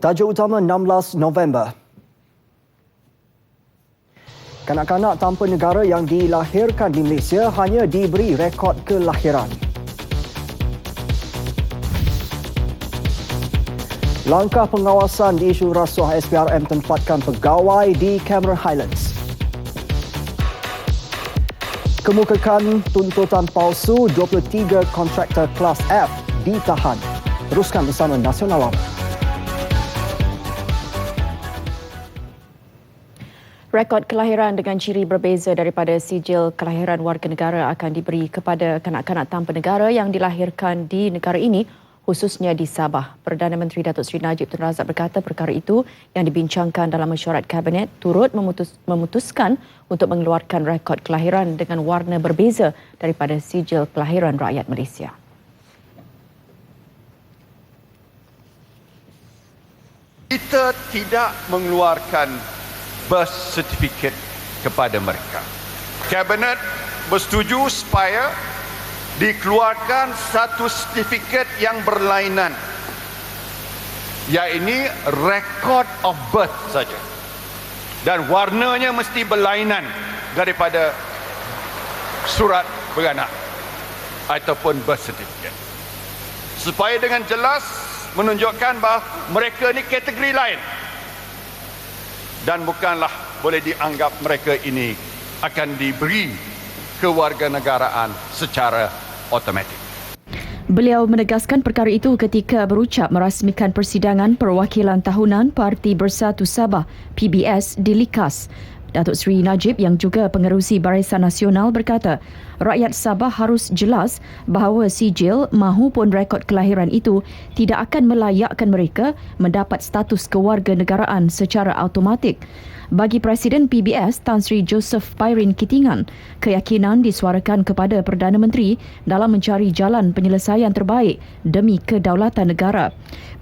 Tajuk utama 16 November. Kanak-kanak tanpa negara yang dilahirkan di Malaysia hanya diberi rekod kelahiran. Langkah pengawasan di isu rasuah SPRM tempatkan pegawai di Cameron Highlands. Kemukakan tuntutan palsu 23 kontraktor kelas F ditahan. Teruskan bersama Nasional Awam. Rekod kelahiran dengan ciri berbeza daripada sijil kelahiran warga negara akan diberi kepada kanak-kanak tanpa negara yang dilahirkan di negara ini, khususnya di Sabah. Perdana Menteri Datuk Seri Najib Tun Razak berkata perkara itu yang dibincangkan dalam mesyuarat Kabinet turut memutuskan untuk mengeluarkan rekod kelahiran dengan warna berbeza daripada sijil kelahiran rakyat Malaysia. Kita tidak mengeluarkan birth certificate kepada mereka. Kabinet bersetuju supaya dikeluarkan satu sertifikat yang berlainan, iaitu record of birth saja, dan warnanya mesti berlainan daripada surat beranak ataupun birth certificate, supaya dengan jelas menunjukkan bahawa mereka ini kategori lain dan bukanlah boleh dianggap mereka ini akan diberi kewarganegaraan secara automatik. Beliau menegaskan perkara itu ketika berucap merasmikan persidangan perwakilan tahunan Parti Bersatu Sabah PBS di Likas. Datuk Seri Najib yang juga pengerusi Barisan Nasional berkata, rakyat Sabah harus jelas bahawa sijil mahupun rekod kelahiran itu tidak akan melayakkan mereka mendapat status kewarganegaraan secara automatik. Bagi Presiden PBS Tan Sri Joseph Pairin Kitingan, keyakinan disuarakan kepada Perdana Menteri dalam mencari jalan penyelesaian terbaik demi kedaulatan negara.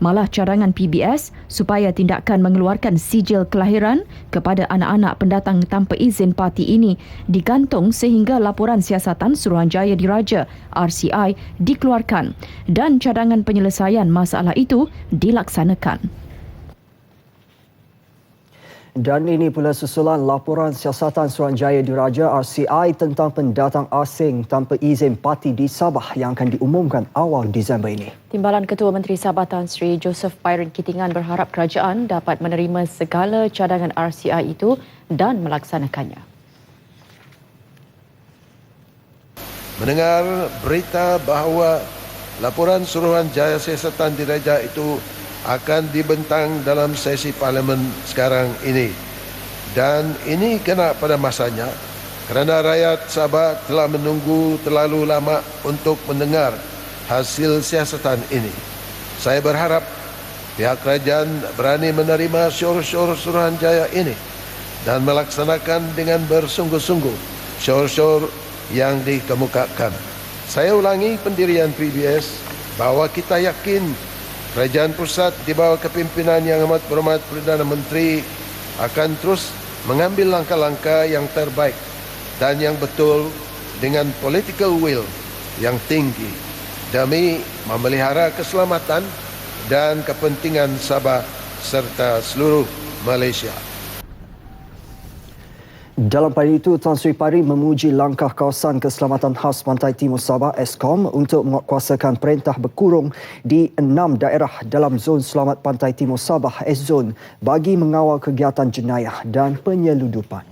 Malah cadangan PBS supaya tindakan mengeluarkan sijil kelahiran kepada anak-anak pendatang tanpa izin parti ini digantung sehingga laporan siasatan Suruhanjaya Diraja RCI dikeluarkan dan cadangan penyelesaian masalah itu dilaksanakan. Dan ini pula susulan laporan siasatan Suruhanjaya Diraja RCI tentang pendatang asing tanpa izin parti di Sabah yang akan diumumkan awal Disember ini. Timbalan Ketua Menteri Sabah Tan Sri Joseph Pairin Kitingan berharap kerajaan dapat menerima segala cadangan RCI itu dan melaksanakannya. Mendengar berita bahawa laporan Suruhanjaya Siasatan Diraja itu akan dibentang dalam sesi parlimen sekarang ini. Dan ini kena pada masanya kerana rakyat Sabah telah menunggu terlalu lama untuk mendengar hasil siasatan ini. Saya berharap pihak kerajaan berani menerima syor-syor Suruhanjaya ini dan melaksanakan dengan bersungguh-sungguh syor-syor yang dikemukakan. Saya ulangi pendirian PBS bahawa kita yakin Kerajaan Pusat di bawah kepimpinan Yang Amat Berhormat Perdana Menteri akan terus mengambil langkah-langkah yang terbaik dan yang betul dengan political will yang tinggi demi memelihara keselamatan dan kepentingan Sabah serta seluruh Malaysia. Dalam pada itu, Tan Sri Pairin memuji langkah Kawasan Keselamatan Khas Pantai Timur Sabah (ESKOM) untuk menguatkuasakan perintah berkurung di 6 daerah dalam Zon Selamat Pantai Timur Sabah (S-Zone) bagi mengawal kegiatan jenayah dan penyeludupan.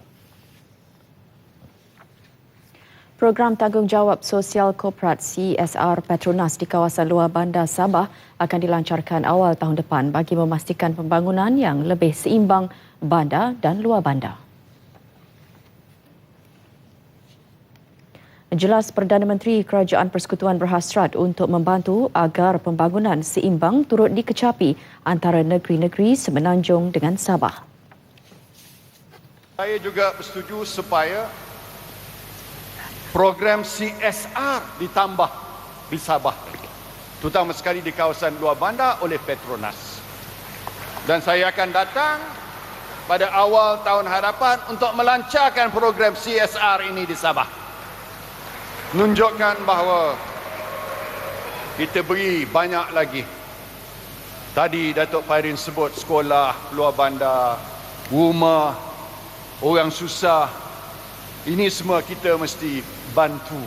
Program Tanggungjawab Sosial Korporat CSR Petronas di kawasan luar bandar Sabah akan dilancarkan awal tahun depan bagi memastikan pembangunan yang lebih seimbang bandar dan luar bandar. Jelas Perdana Menteri Kerajaan Persekutuan berhasrat untuk membantu agar pembangunan seimbang turut dikecapi antara negeri-negeri semenanjung dengan Sabah. Saya juga bersetuju supaya program CSR ditambah di Sabah, terutama sekali di kawasan luar bandar oleh Petronas. Dan saya akan datang pada awal tahun hadapan untuk melancarkan program CSR ini di Sabah. Menunjukkan bahawa kita beri banyak lagi Tadi Datuk Fairin sebut sekolah, luar bandar, rumah, orang susah. Ini semua kita mesti bantu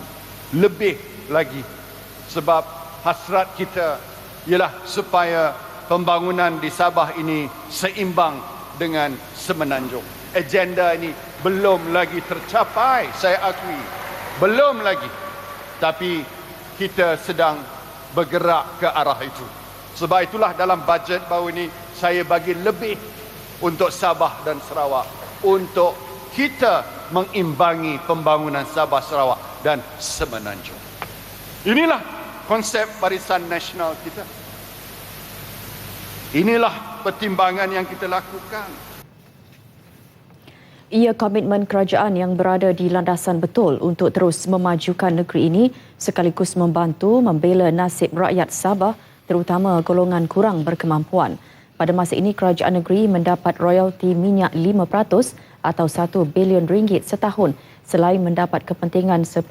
lebih lagi. Sebab hasrat kita ialah supaya pembangunan di Sabah ini seimbang dengan Semenanjung. Agenda ini belum lagi tercapai, saya akui. Belum lagi. Tapi kita sedang bergerak ke arah itu. Sebab itulah dalam bajet baru ini saya bagi lebih untuk Sabah dan Sarawak. Untuk kita mengimbangi pembangunan Sabah, Sarawak dan Semenanjung. Inilah konsep Barisan Nasional kita. Inilah pertimbangan yang kita lakukan. Ia komitmen kerajaan yang berada di landasan betul untuk terus memajukan negeri ini sekaligus membantu membela nasib rakyat Sabah terutama golongan kurang berkemampuan. Pada masa ini kerajaan negeri mendapat royalti minyak 5% atau 1 bilion ringgit setahun selain mendapat kepentingan 10%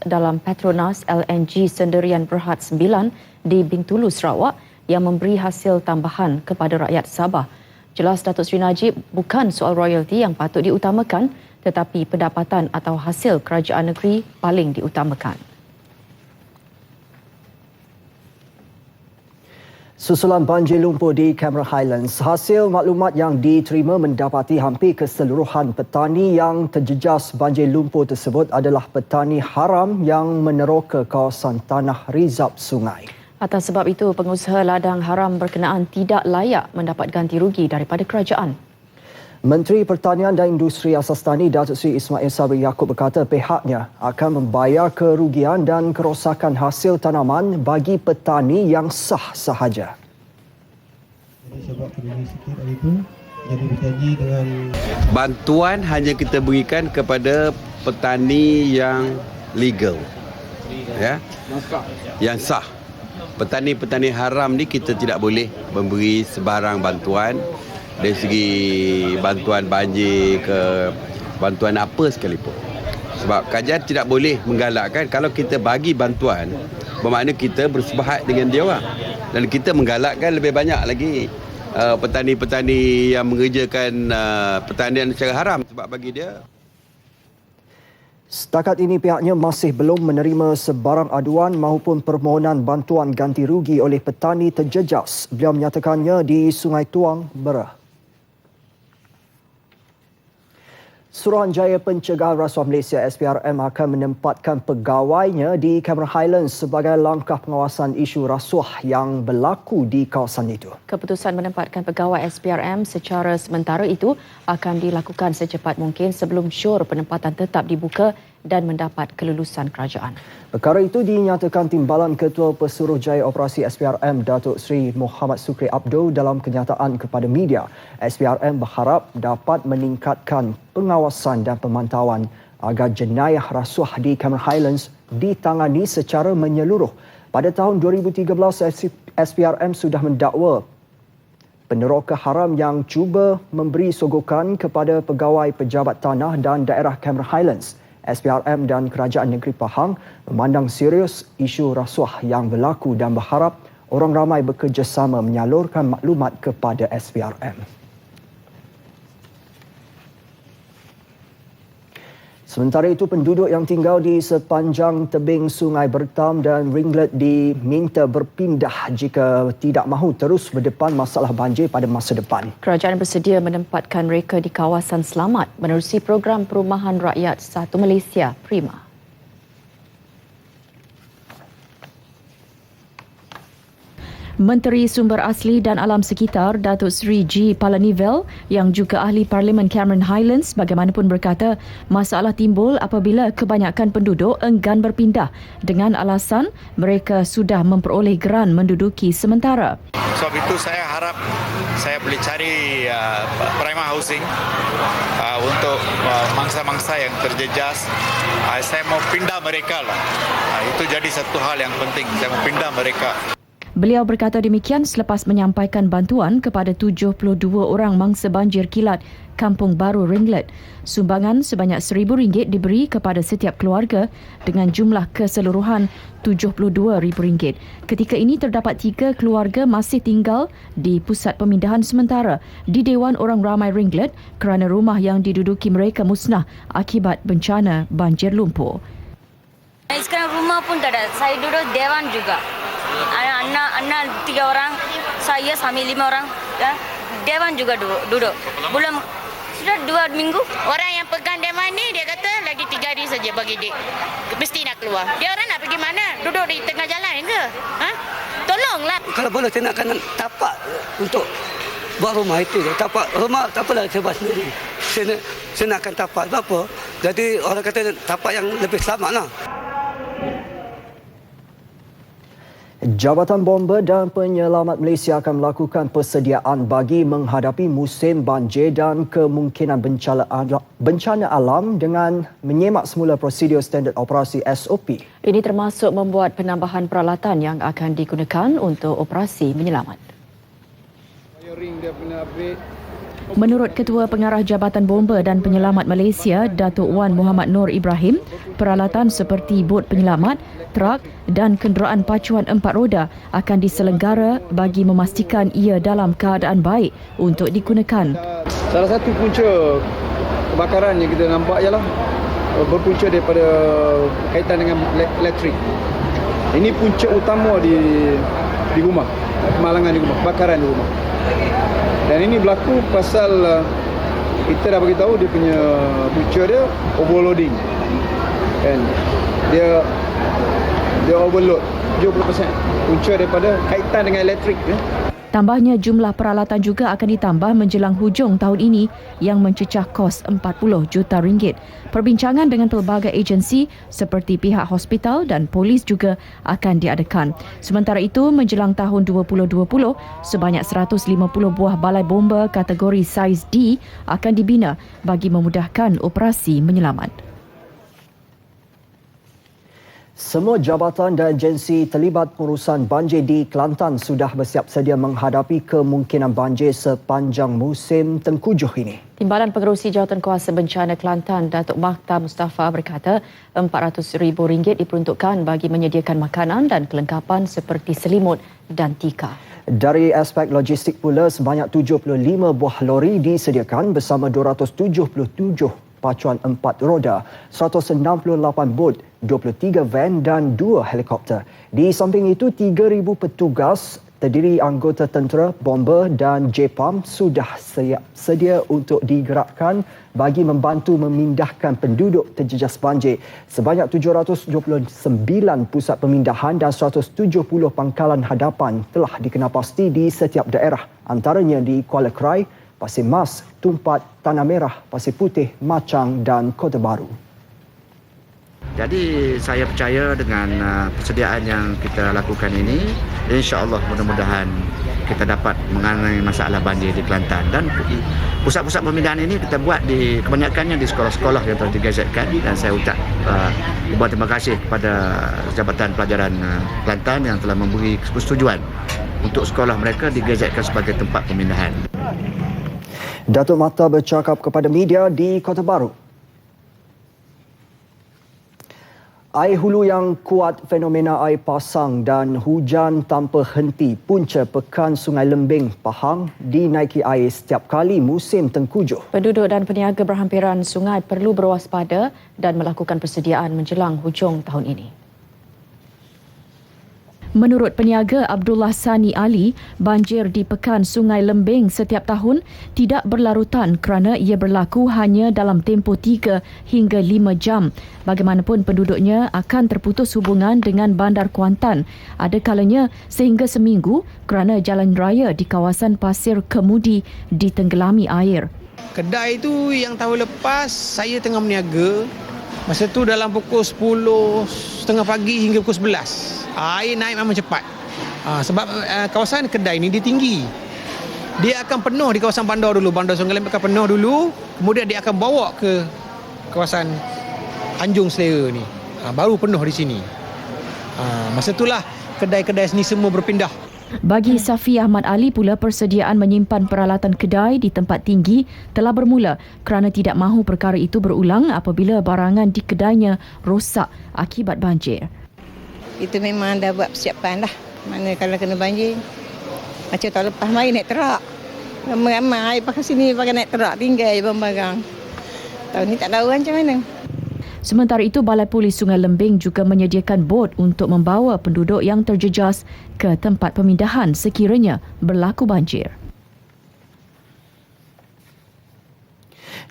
dalam Petronas LNG Sendirian Berhad 9 di Bintulu, Sarawak yang memberi hasil tambahan kepada rakyat Sabah. Jelas Datuk Seri Najib, bukan soal royalti yang patut diutamakan tetapi pendapatan atau hasil kerajaan negeri paling diutamakan. Susulan banjir lumpur di Cameron Highlands, hasil maklumat yang diterima mendapati hampir keseluruhan petani yang terjejas banjir lumpur tersebut adalah petani haram yang meneroka kawasan tanah rizab sungai. Atas sebab itu, pengusaha ladang haram berkenaan tidak layak mendapat ganti rugi daripada kerajaan. Menteri Pertanian dan Industri Asas Tani Datuk Seri Ismail Sabri Yaakob berkata pihaknya akan membayar kerugian dan kerosakan hasil tanaman bagi petani yang sah sahaja. Jadi sebab kena sikit hari itu, jadi berjanji dengan bantuan hanya kita berikan kepada petani yang legal, ya, yang sah. Petani-petani haram ni kita tidak boleh memberi sebarang bantuan. Dari segi bantuan banjir ke bantuan apa sekalipun. Sebab kerajaan tidak boleh menggalakkan. Kalau kita bagi bantuan, bermakna kita bersepahat dengan dia orang. Dan kita menggalakkan lebih banyak lagi petani-petani yang mengerjakan pertanian secara haram. Sebab bagi dia, setakat ini pihaknya masih belum menerima sebarang aduan maupun permohonan bantuan ganti rugi oleh petani terjejas. Beliau menyatakannya di Sungai Tuang, Berah. Suruhanjaya Pencegahan Rasuah Malaysia SPRM akan menempatkan pegawainya di Cameron Highlands sebagai langkah pengawasan isu rasuah yang berlaku di kawasan itu. Keputusan menempatkan pegawai SPRM secara sementara itu akan dilakukan secepat mungkin sebelum syur penempatan tetap dibuka dan mendapat kelulusan kerajaan. Perkara itu dinyatakan Timbalan Ketua Pesuruhjaya Operasi SPRM Datuk Seri Muhammad Sukri Abdul dalam kenyataan kepada media. SPRM berharap dapat meningkatkan pengawasan dan pemantauan agar jenayah rasuah di Cameron Highlands ditangani secara menyeluruh. Pada tahun 2013, SPRM sudah mendakwa peneroka haram yang cuba memberi sogokan kepada pegawai pejabat tanah dan daerah Cameron Highlands. SPRM dan Kerajaan Negeri Pahang memandang serius isu rasuah yang berlaku dan berharap orang ramai bekerjasama menyalurkan maklumat kepada SPRM. Sementara itu, penduduk yang tinggal di sepanjang tebing Sungai Bertam dan Ringlet diminta berpindah jika tidak mahu terus berdepan masalah banjir pada masa depan. Kerajaan bersedia menempatkan mereka di kawasan selamat menerusi program Perumahan Rakyat Satu Malaysia Prima. Menteri Sumber Asli dan Alam Sekitar Datuk Seri G. Palanivel yang juga ahli Parlimen Cameron Highlands bagaimanapun berkata masalah timbul apabila kebanyakan penduduk enggan berpindah dengan alasan mereka sudah memperoleh geran menduduki sementara. Sebab itu saya harap saya boleh cari prima housing untuk mangsa-mangsa yang terjejas. Saya mau pindah mereka lah. Itu jadi satu hal yang penting. Saya mau pindah mereka. Beliau berkata demikian selepas menyampaikan bantuan kepada 72 orang mangsa banjir kilat Kampung Baru Ringlet. Sumbangan sebanyak RM1,000 diberi kepada setiap keluarga dengan jumlah keseluruhan RM72,000. Ketika ini terdapat 3 keluarga masih tinggal di pusat pemindahan sementara di Dewan Orang Ramai Ringlet kerana rumah yang diduduki mereka musnah akibat bencana banjir lumpur. Sekarang rumah pun tak ada. Saya duduk Dewan juga. Anak 3 orang, saya sambil 5 orang. Ya. Dewan juga duduk. Belum sudah 2 minggu. Orang yang pegang Dewan ni dia kata lagi 3 hari saja bagi dia. Mesti nak keluar. Dia orang nak pergi mana? Duduk di tengah jalan ke? Ha? Tolonglah. Kalau boleh saya nakkan tapak untuk buat rumah itu. Tapak rumah tak apalah saya buat sendiri. Saya nakkan tapak. Sebab apa? Jadi orang kata tapak yang lebih selamat lah. Jabatan Bomba dan Penyelamat Malaysia akan melakukan persediaan bagi menghadapi musim banjir dan kemungkinan bencana alam dengan menyemak semula prosedur standard operasi SOP. Ini termasuk membuat penambahan peralatan yang akan digunakan untuk operasi menyelamat. Menurut Ketua Pengarah Jabatan Bomba dan Penyelamat Malaysia, Datuk Wan Muhammad Noor Ibrahim, peralatan seperti bot penyelamat, trak dan kenderaan pacuan 4 roda akan diselenggara bagi memastikan ia dalam keadaan baik untuk digunakan. Salah satu punca kebakaran yang kita nampak ialah berpunca daripada kaitan dengan elektrik. Ini punca utama di rumah, kemalangan di rumah, kebakaran di rumah. Dan ini berlaku pasal kita dah bagi tahu dia punya punca dia overloading. Kan? Dia overload 70% punca daripada kaitan dengan elektrik. Tambahnya jumlah peralatan juga akan ditambah menjelang hujung tahun ini yang mencecah kos RM40 juta. Perbincangan dengan pelbagai agensi seperti pihak hospital dan polis juga akan diadakan. Sementara itu, menjelang tahun 2020, sebanyak 150 buah balai bomba kategori saiz D akan dibina bagi memudahkan operasi menyelamat. Semua jabatan dan agensi terlibat pengurusan banjir di Kelantan sudah bersiap sedia menghadapi kemungkinan banjir sepanjang musim tengkujuh ini. Timbalan Pengerusi Jawatankuasa Bencana Kelantan, Datuk Makhtar Mustafa berkata RM400,000 diperuntukkan bagi menyediakan makanan dan kelengkapan seperti selimut dan tikar. Dari aspek logistik pula, sebanyak 75 buah lori disediakan bersama 277 pacuan 4 roda, 168 bot, 23 van dan 2 helikopter. Di samping itu, 3,000 petugas terdiri anggota tentera, bomba dan JPAM sudah sedia untuk digerakkan bagi membantu memindahkan penduduk terjejas banjir. Sebanyak 729 pusat pemindahan dan 170 pangkalan hadapan telah dikenal pasti di setiap daerah, antaranya di Kuala Krai, Pasir Mas, Tumpat, Tanah Merah, Pasir Putih, Machang dan Kota Baru. Jadi saya percaya dengan persediaan yang kita lakukan ini, insya-Allah mudah-mudahan kita dapat menangani masalah banjir di Kelantan. Dan pusat-pusat pemindahan ini kita buat di kebanyakannya di sekolah-sekolah yang telah digazetkan, dan saya ucap terima kasih kepada Jabatan Pelajaran Kelantan yang telah memberi persetujuan untuk sekolah mereka digazetkan sebagai tempat pemindahan. Datuk Makhtar bercakap kepada media di Kota Baru. Air hulu yang kuat, fenomena air pasang dan hujan tanpa henti punca pekan Sungai Lembing, Pahang dinaiki air setiap kali musim tengkujuh. Penduduk dan peniaga berhampiran sungai perlu berwaspada dan melakukan persediaan menjelang hujung tahun ini. Menurut peniaga Abdullah Sani Ali, banjir di pekan Sungai Lembing setiap tahun tidak berlarutan kerana ia berlaku hanya dalam tempoh 3 hingga 5 jam. Bagaimanapun penduduknya akan terputus hubungan dengan Bandar Kuantan. Ada kalanya sehingga seminggu kerana jalan raya di kawasan Pasir Kemudi ditenggelami air. Kedai itu yang tahun lepas saya tengah berniaga. Masa tu dalam pukul 10.30 pagi hingga pukul 11. Air naik memang cepat. Sebab kawasan kedai ni dia tinggi. Dia akan penuh di kawasan bandar dulu. Bandar Sungai Lembing akan penuh dulu. Kemudian dia akan bawa ke kawasan Tanjung Selera ni. Baru penuh di sini. Masa itulah kedai-kedai seni semua berpindah. Bagi Safi Ahmad Ali pula, persediaan menyimpan peralatan kedai di tempat tinggi telah bermula kerana tidak mahu perkara itu berulang apabila barangan di kedainya rosak akibat banjir. Itu memang dah buat persiapan dah. Mana kalau kena banjir. Macam tahun lepas mari naik terak. Ramai-ramai air pakai sini pakai naik terak tinggal barang-barang. Tahun ni tak tahu macam mana. Sementara itu, Balai Polis Sungai Lembing juga menyediakan bot untuk membawa penduduk yang terjejas ke tempat pemindahan sekiranya berlaku banjir.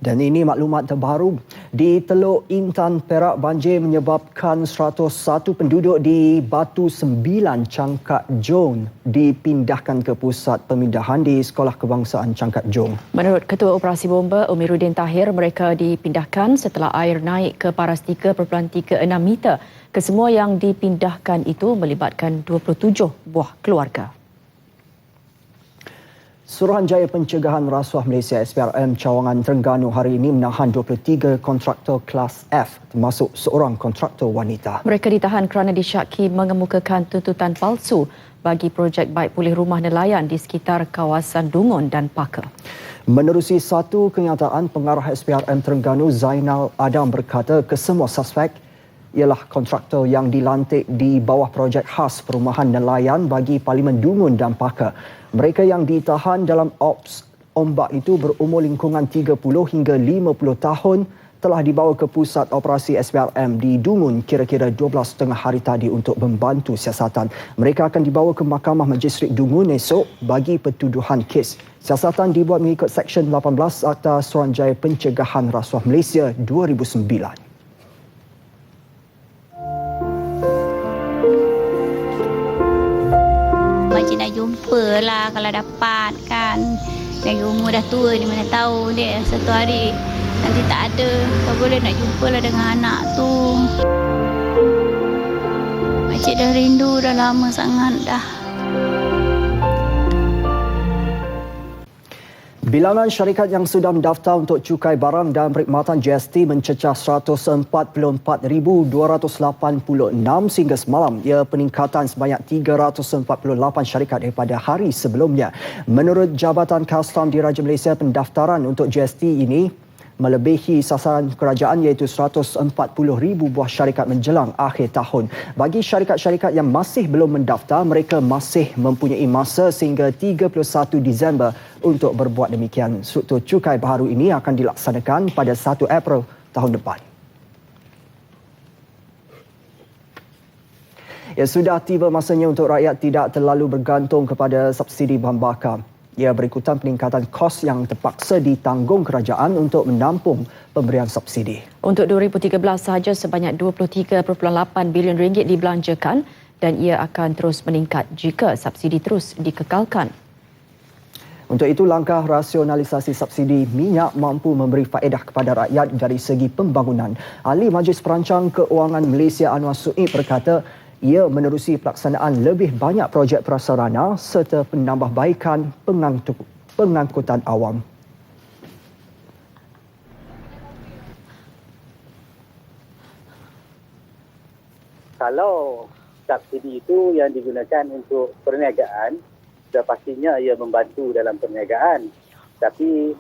Dan ini maklumat terbaru. Di Teluk Intan, Perak, banjir menyebabkan 101 penduduk di Batu Sembilan, Cangkat Jong dipindahkan ke pusat pemindahan di Sekolah Kebangsaan Cangkat Jong. Menurut Ketua Operasi Bomba Umiruddin Tahir, mereka dipindahkan setelah air naik ke paras 3.36 meter. Kesemua yang dipindahkan itu melibatkan 27 buah keluarga. Suruhanjaya Pencegahan Rasuah Malaysia SPRM Cawangan Terengganu hari ini menahan 23 kontraktor kelas F termasuk seorang kontraktor wanita. Mereka ditahan kerana disyaki mengemukakan tuntutan palsu bagi projek baik pulih rumah nelayan di sekitar kawasan Dungun dan Paka. Menerusi satu kenyataan, pengarah SPRM Terengganu Zainal Adam berkata kesemua suspek ialah kontraktor yang dilantik di bawah projek khas perumahan nelayan bagi Parlimen Dungun dan Paka. Mereka yang ditahan dalam ops ombak itu berumur lingkungan 30 hingga 50 tahun telah dibawa ke pusat operasi SPRM di Dungun kira-kira 12.30 hari tadi untuk membantu siasatan. Mereka akan dibawa ke Mahkamah Majistret Dungun esok bagi pertuduhan kes. Siasatan dibuat mengikut Seksyen 18 Akta Suruhanjaya Pencegahan Rasuah Malaysia 2009. Macam nak jumpa lah kalau dapat kan. Lagi umur dah tua ni, mana tahu dia satu hari nanti tak ada. Tak boleh nak jumpa lah dengan anak tu. Makcik dah rindu dah lama sangat dah. Bilangan syarikat yang sudah mendaftar untuk cukai barang dan perkhidmatan GST mencecah 144,286 sehingga semalam. Ia peningkatan sebanyak 348 syarikat daripada hari sebelumnya. Menurut Jabatan Kastam Diraja Malaysia, pendaftaran untuk GST ini melebihi sasaran kerajaan iaitu 140,000 buah syarikat menjelang akhir tahun. Bagi syarikat-syarikat yang masih belum mendaftar, mereka masih mempunyai masa sehingga 31 Disember untuk berbuat demikian. Struktur cukai baharu ini akan dilaksanakan pada 1 April tahun depan. Ya, sudah tiba masanya untuk rakyat tidak terlalu bergantung kepada subsidi bahan bakar. Ia berikutan peningkatan kos yang terpaksa ditanggung kerajaan untuk menampung pemberian subsidi. Untuk 2013 sahaja sebanyak 23.8 bilion ringgit dibelanjakan dan ia akan terus meningkat jika subsidi terus dikekalkan. Untuk itu, langkah rasionalisasi subsidi minyak mampu memberi faedah kepada rakyat dari segi pembangunan. Ahli Majlis Perancang Keuangan Malaysia Anwar Suib berkata, ia menerusi pelaksanaan lebih banyak projek prasarana serta penambahbaikan pengangkutan awam. Kalau subsidi itu yang digunakan untuk perniagaan, sudah pastinya ia membantu dalam perniagaan. Tapi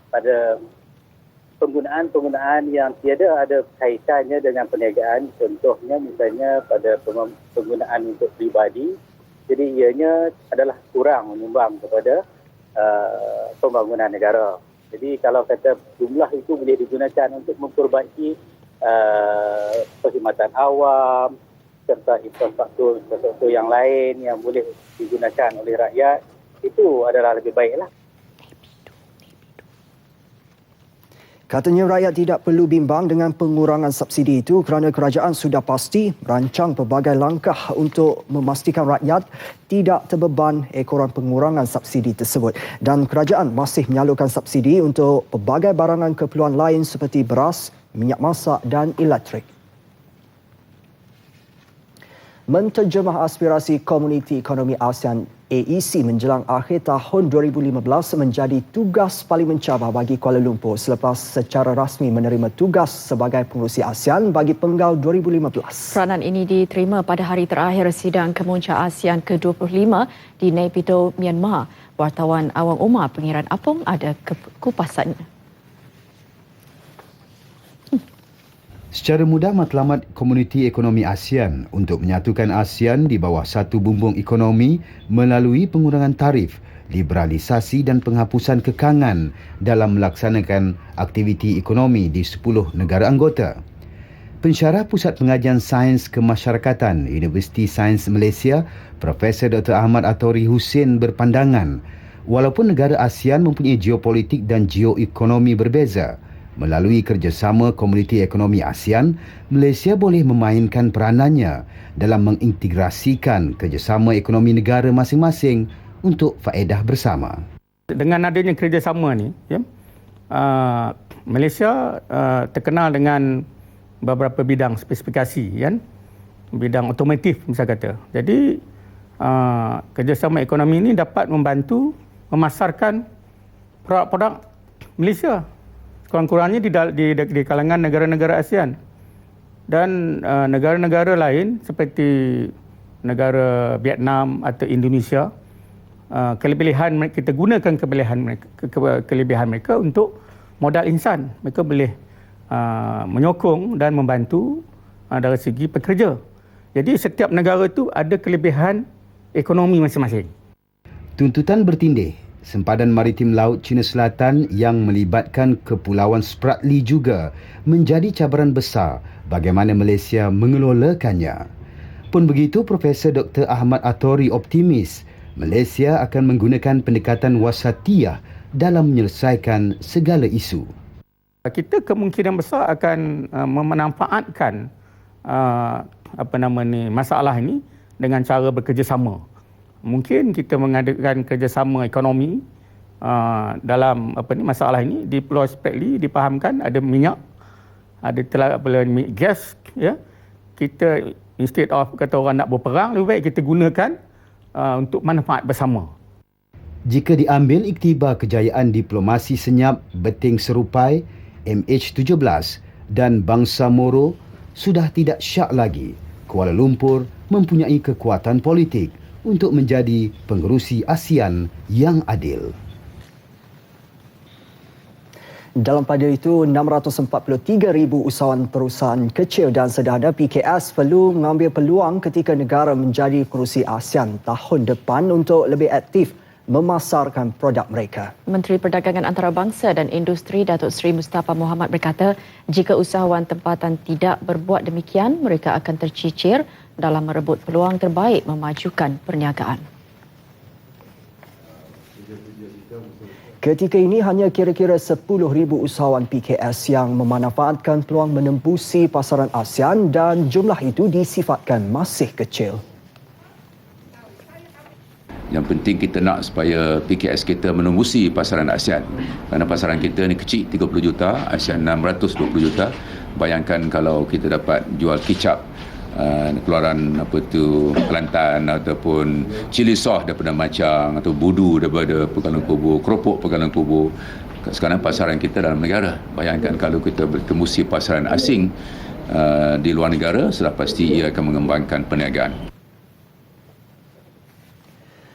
pada penggunaan yang tiada ada kaitannya dengan perniagaan, contohnya misalnya pada penggunaan untuk peribadi, jadi ianya adalah kurang menyumbang kepada pembangunan negara. Jadi kalau kata jumlah itu boleh digunakan untuk memperbaiki perkhidmatan awam serta infrastruktur yang lain yang boleh digunakan oleh rakyat, itu adalah lebih baiklah. Katanya rakyat tidak perlu bimbang dengan pengurangan subsidi itu kerana kerajaan sudah pasti merancang pelbagai langkah untuk memastikan rakyat tidak terbeban ekoran pengurangan subsidi tersebut. Dan kerajaan masih menyalurkan subsidi untuk pelbagai barangan keperluan lain seperti beras, minyak masak dan elektrik. Menterjemah aspirasi Komuniti Ekonomi ASEAN AEC menjelang akhir tahun 2015 menjadi tugas paling mencabar bagi Kuala Lumpur selepas secara rasmi menerima tugas sebagai pengerusi ASEAN bagi Penggal 2015. Peranan ini diterima pada hari terakhir sidang Kemuncak ASEAN ke-25 di Naypyidaw, Myanmar. Wartawan Awang Umar Pengiran Apong ada kupasannya. Secara mudah matlamat Komuniti Ekonomi ASEAN untuk menyatukan ASEAN di bawah satu bumbung ekonomi melalui pengurangan tarif, liberalisasi dan penghapusan kekangan dalam melaksanakan aktiviti ekonomi di 10 negara anggota. Pensyarah Pusat Pengajian Sains Kemasyarakatan Universiti Sains Malaysia, Profesor Dr. Ahmad Athori Hussein berpandangan, walaupun negara ASEAN mempunyai geopolitik dan geoekonomi berbeza, melalui kerjasama Komuniti Ekonomi ASEAN, Malaysia boleh memainkan peranannya dalam mengintegrasikan kerjasama ekonomi negara masing-masing untuk faedah bersama. Dengan adanya kerjasama ni, Malaysia terkenal dengan beberapa bidang spesifikasi, bidang otomotif misal kata. Jadi kerjasama ekonomi ini dapat membantu memasarkan produk-produk Malaysia kurang-kurangnya di kalangan negara-negara ASEAN dan negara-negara lain seperti negara Vietnam atau Indonesia. Kita gunakan kelebihan mereka untuk modal insan. Mereka boleh menyokong dan membantu dari segi pekerja. Jadi setiap negara itu ada kelebihan ekonomi masing-masing. Tuntutan bertindih Sempadan Maritim Laut Cina Selatan yang melibatkan Kepulauan Spratly juga menjadi cabaran besar bagaimana Malaysia mengelolakannya. Pun begitu, Profesor Dr. Ahmad Athori optimis Malaysia akan menggunakan pendekatan wasatiyah dalam menyelesaikan segala isu. Kita kemungkinan besar akan memanfaatkan masalah ini dengan cara bekerjasama. Mungkin kita mengadakan kerjasama ekonomi dalam masalah ini. Di Pulau Spratly dipahamkan ada minyak, ada gas. Kita instead of kata orang nak berperang, lebih baik kita gunakan untuk manfaat bersama. Jika diambil iktibar kejayaan diplomasi senyap Beting Serupai, MH17 dan Bangsa Moro, sudah tidak syak lagi Kuala Lumpur mempunyai kekuatan politik untuk menjadi pengerusi ASEAN yang adil. Dalam pada itu, 643,000 usahawan perusahaan kecil dan sederhana PKS perlu mengambil peluang ketika negara menjadi pengerusi ASEAN tahun depan untuk lebih aktif memasarkan produk mereka. Menteri Perdagangan Antarabangsa dan Industri Datuk Seri Mustafa Mohamad berkata, jika usahawan tempatan tidak berbuat demikian, mereka akan tercicir dalam merebut peluang terbaik memajukan perniagaan. Ketika ini hanya kira-kira 10,000 usahawan PKS yang memanfaatkan peluang menembusi pasaran ASEAN dan jumlah itu disifatkan masih kecil. Yang penting kita nak supaya PKS kita menembusi pasaran ASEAN. Kerana pasaran kita ni kecil, 30 juta, ASEAN 620 juta. Bayangkan kalau kita dapat jual kicap, keluaran Kelantan ataupun cili sos daripada Macang atau budu daripada Pekalong Kubur, keropok Pekalong Kubur. Sekarang pasaran kita dalam negara. Bayangkan kalau kita bertembusi pasaran asing di luar negara, sudah pasti ia akan mengembangkan perniagaan.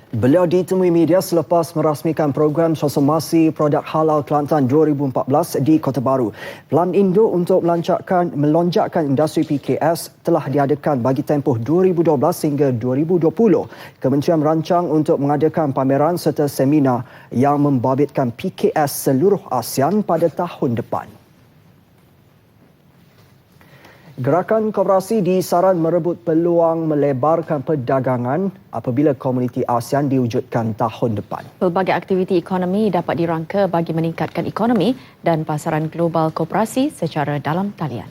Beliau ditemui media selepas merasmikan program Sosialisasi Produk Halal Kelantan 2014 di Kota Baru. Pelan induk untuk melonjakkan industri PKS telah diadakan bagi tempoh 2012 hingga 2020. Kementerian merancang untuk mengadakan pameran serta seminar yang membabitkan PKS seluruh ASEAN pada tahun depan. Gerakan koperasi disaran merebut peluang melebarkan perdagangan apabila komuniti ASEAN diwujudkan tahun depan. Pelbagai aktiviti ekonomi dapat dirangka bagi meningkatkan ekonomi dan pasaran global koperasi secara dalam talian.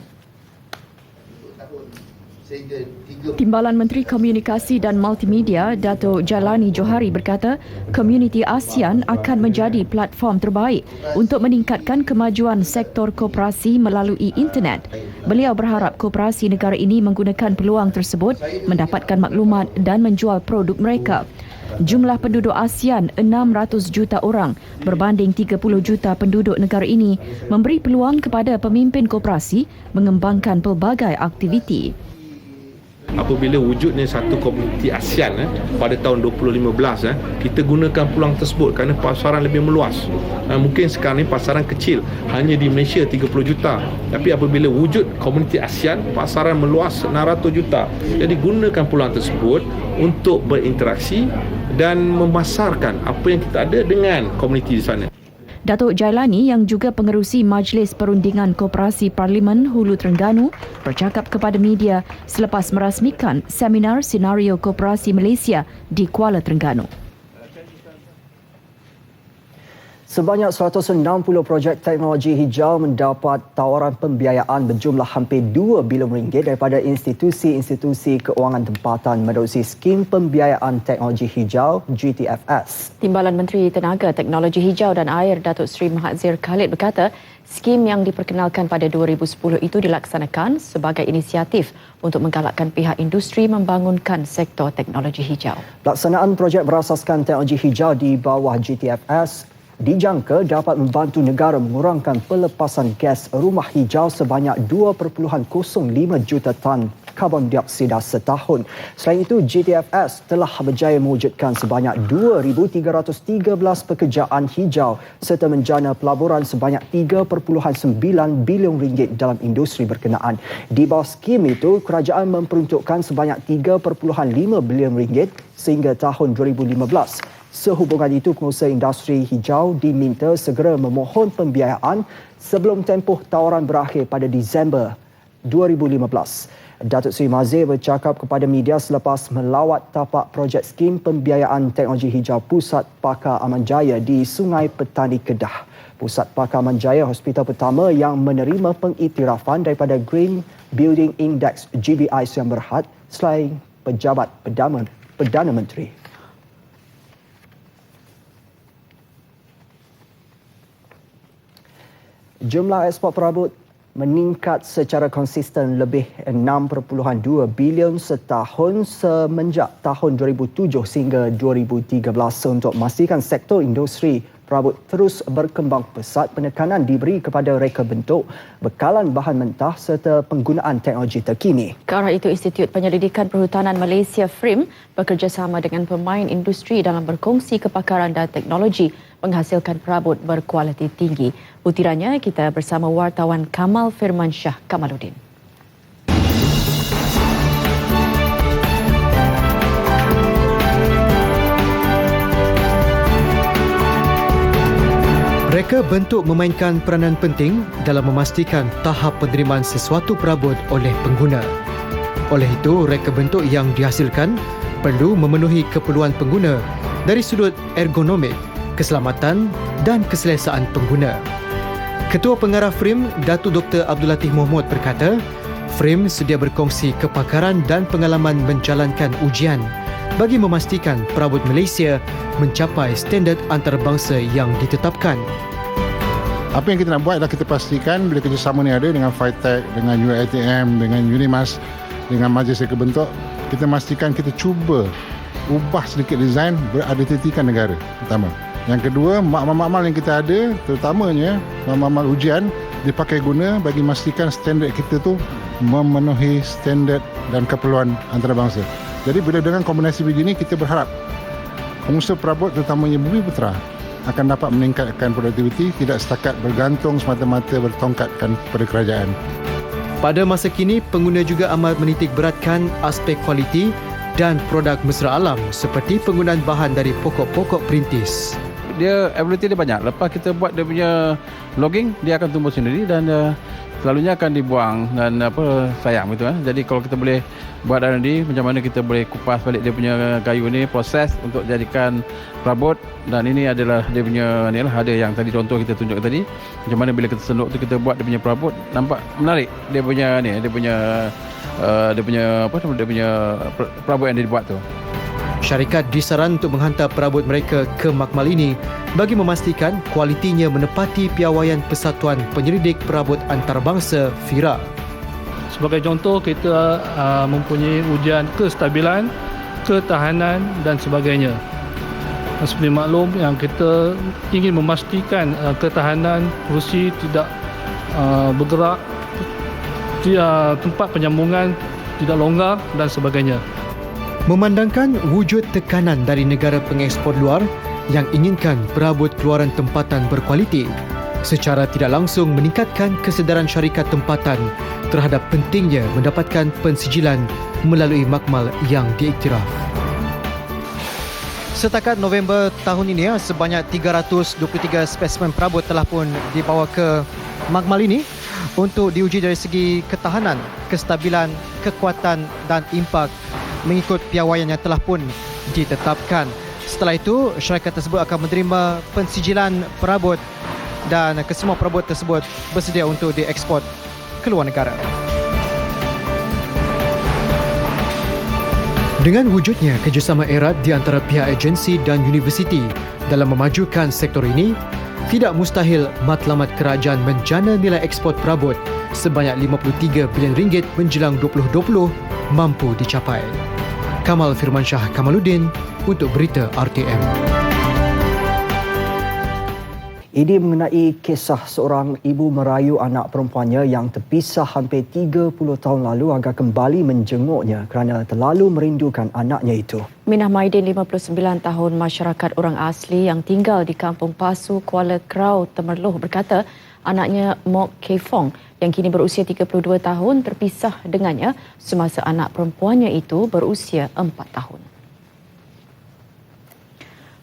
Timbalan Menteri Komunikasi dan Multimedia Dato' Jalani Johari berkata, komuniti ASEAN akan menjadi platform terbaik untuk meningkatkan kemajuan sektor koperasi melalui internet. Beliau berharap koperasi negara ini menggunakan peluang tersebut mendapatkan maklumat dan menjual produk mereka. Jumlah penduduk ASEAN 600 juta orang berbanding 30 juta penduduk negara ini memberi peluang kepada pemimpin koperasi mengembangkan pelbagai aktiviti. Apabila wujudnya satu komuniti ASEAN pada tahun 2015, kita gunakan peluang tersebut kerana pasaran lebih meluas. Mungkin sekarang ni pasaran kecil, hanya di Malaysia 30 juta. Tapi apabila wujud komuniti ASEAN, pasaran meluas 600 juta. Jadi gunakan peluang tersebut untuk berinteraksi dan memasarkan apa yang kita ada dengan komuniti di sana. Datuk Jailani yang juga pengerusi Majlis Perundingan Koperasi Parlimen Hulu Terengganu bercakap kepada media selepas merasmikan seminar senario koperasi Malaysia di Kuala Terengganu. Sebanyak 160 projek teknologi hijau mendapat tawaran pembiayaan berjumlah hampir 2 bilion ringgit daripada institusi-institusi keuangan tempatan menerusi skim pembiayaan teknologi hijau GTFS. Timbalan Menteri Tenaga, Teknologi Hijau dan Air Datuk Seri Mahathir Khalid berkata, skim yang diperkenalkan pada 2010 itu dilaksanakan sebagai inisiatif untuk menggalakkan pihak industri membangunkan sektor teknologi hijau. Pelaksanaan projek berasaskan teknologi hijau di bawah GTFS dijangka dapat membantu negara mengurangkan pelepasan gas rumah hijau sebanyak 2.05 juta tan karbon dioksida setahun. Selain itu, GTFS telah berjaya mewujudkan sebanyak 2,313 pekerjaan hijau serta menjana pelaburan sebanyak 3.9 bilion ringgit dalam industri berkenaan. Di bawah skim itu, kerajaan memperuntukkan sebanyak 3.5 bilion ringgit sehingga tahun 2015. Sehubungan itu, pengusaha industri hijau diminta segera memohon pembiayaan sebelum tempoh tawaran berakhir pada Disember 2015. Datuk Seri Mahathir bercakap kepada media selepas melawat tapak projek skim pembiayaan teknologi hijau Pusat Pakar Aman Jaya di Sungai Petani Kedah. Pusat Pakar Aman Jaya hospital pertama yang menerima pengiktirafan daripada Green Building Index GBI Siam Berhad selain pejabat Perdana Menteri. Jumlah ekspor perabot meningkat secara konsisten lebih 6.2 bilion setahun semenjak tahun 2007 sehingga 2013 untuk memastikan sektor industri perabot terus berkembang pesat. Penekanan diberi kepada reka bentuk, bekalan bahan mentah serta penggunaan teknologi terkini. Ke arah itu, Institut Penyelidikan Perhutanan Malaysia FRIM bekerjasama dengan pemain industri dalam berkongsi kepakaran dan teknologi menghasilkan perabot berkualiti tinggi. Butirannya kita bersama wartawan Kamal Firmansyah Kamaluddin. Reka bentuk memainkan peranan penting dalam memastikan tahap penerimaan sesuatu perabot oleh pengguna. Oleh itu, reka bentuk yang dihasilkan perlu memenuhi keperluan pengguna dari sudut ergonomik, keselamatan dan keselesaan pengguna. Ketua Pengarah FRIM, Datuk Dr. Abdul Latif Mohamud berkata, FRIM sedia berkongsi kepakaran dan pengalaman menjalankan ujian bagi memastikan perabot Malaysia mencapai standard antarabangsa yang ditetapkan. Apa yang kita nak buat adalah kita pastikan bila kerjasama ni ada dengan FITEC, dengan UiTM, dengan UNIMAS, dengan Majlis Reka Bentuk, kita pastikan kita cuba ubah sedikit design beradaptasikan negara pertama. Yang kedua, makmal-makmal yang kita ada, terutamanya makmal ujian dipakai guna bagi memastikan standard kita tu memenuhi standard dan keperluan antarabangsa. Jadi bila dengan kombinasi begini, kita berharap pengusaha perabot terutamanya bumi putera akan dapat meningkatkan produktiviti, tidak setakat bergantung semata-mata bertongkatkan pada kerajaan. Pada masa kini, pengguna juga amat menitik beratkan aspek kualiti dan produk mesra alam seperti penggunaan bahan dari pokok-pokok perintis. Dia ability dia banyak. Lepas kita buat dia punya logging, dia akan tumbuh sendiri dan selalunya akan dibuang dan sayang gitu. Jadi kalau kita boleh buat R&D, macam mana kita boleh kupas balik dia punya kayu ni, proses untuk jadikan perabot, dan ini adalah dia punya ni lah, ada yang tadi contoh kita tunjuk tadi, macam mana bila kita senuk tu kita buat dia punya perabot, nampak menarik dia punya ni, dia punya perabot yang dia buat tu. Syarikat disaran untuk menghantar perabot mereka ke makmal ini bagi memastikan kualitinya menepati piawaian Persatuan Penyelidik Perabot Antarabangsa FIRA. Sebagai contoh, kita mempunyai ujian kestabilan, ketahanan dan sebagainya. Seperti maklum yang kita ingin memastikan ketahanan kerusi tidak bergerak, tempat penyambungan tidak longgar dan sebagainya. Memandangkan wujud tekanan dari negara pengekspor luar yang inginkan perabot keluaran tempatan berkualiti, secara tidak langsung meningkatkan kesedaran syarikat tempatan terhadap pentingnya mendapatkan pensijilan melalui makmal yang diiktiraf. Setakat November tahun ini, sebanyak 323 spesimen perabot telah pun dibawa ke makmal ini untuk diuji dari segi ketahanan, kestabilan, kekuatan dan impak mengikut piawaian yang telah pun ditetapkan. Setelah itu, syarikat tersebut akan menerima pensijilan perabot dan kesemua perabot tersebut bersedia untuk diekspor ke luar negara. Dengan wujudnya kerjasama erat di antara pihak agensi dan universiti dalam memajukan sektor ini, tidak mustahil matlamat kerajaan menjana nilai ekspor perabot sebanyak RM53 bilion menjelang 2020 mampu dicapai. Kamal Firmansyah Kamaluddin untuk Berita RTM. Ini mengenai kisah seorang ibu merayu anak perempuannya yang terpisah hampir 30 tahun lalu agar kembali menjenguknya kerana terlalu merindukan anaknya itu. Minah Maidin, 59 tahun, masyarakat orang asli yang tinggal di Kampung Pasu, Kuala Krau, Temerloh berkata anaknya Mok Kei Fong yang kini berusia 32 tahun terpisah dengannya semasa anak perempuannya itu berusia 4 tahun.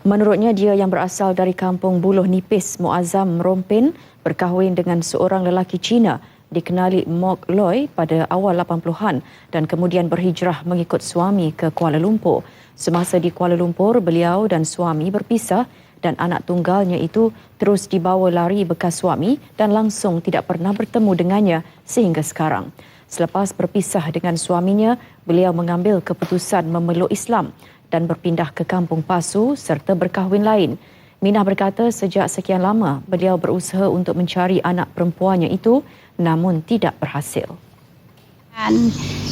Menurutnya, dia yang berasal dari kampung Buluh Nipis, Muazzam Rompin, berkahwin dengan seorang lelaki Cina dikenali Mok Loy pada awal 80-an dan kemudian berhijrah mengikut suami ke Kuala Lumpur. Semasa di Kuala Lumpur, beliau dan suami berpisah dan anak tunggalnya itu terus dibawa lari bekas suami dan langsung tidak pernah bertemu dengannya sehingga sekarang. Selepas berpisah dengan suaminya, beliau mengambil keputusan memeluk Islam dan berpindah ke Kampung Pasu serta berkahwin lain. Minah berkata sejak sekian lama beliau berusaha untuk mencari anak perempuannya itu namun tidak berhasil.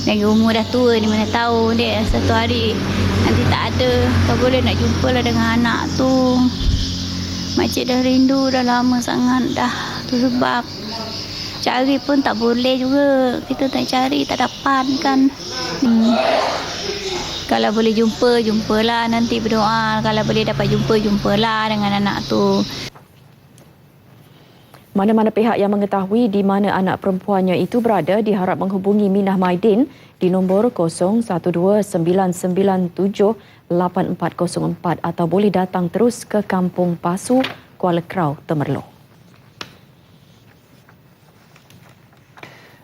Lagi umur dah tua ni, mana tahu dia satu hari nanti tak ada, tak boleh nak jumpa lah dengan anak tu. Makcik dah rindu dah lama sangat dah. Tu sebab cari pun tak boleh juga. Kita tak cari, tak dapat kan. Kalau boleh jumpa, jumpalah, nanti berdoa. Kalau boleh dapat jumpa, jumpalah dengan anak tu. Mana-mana pihak yang mengetahui di mana anak perempuannya itu berada diharap menghubungi Minah Maidin di nombor 0129978404 atau boleh datang terus ke Kampung Pasu, Kuala Krau, Temerloh.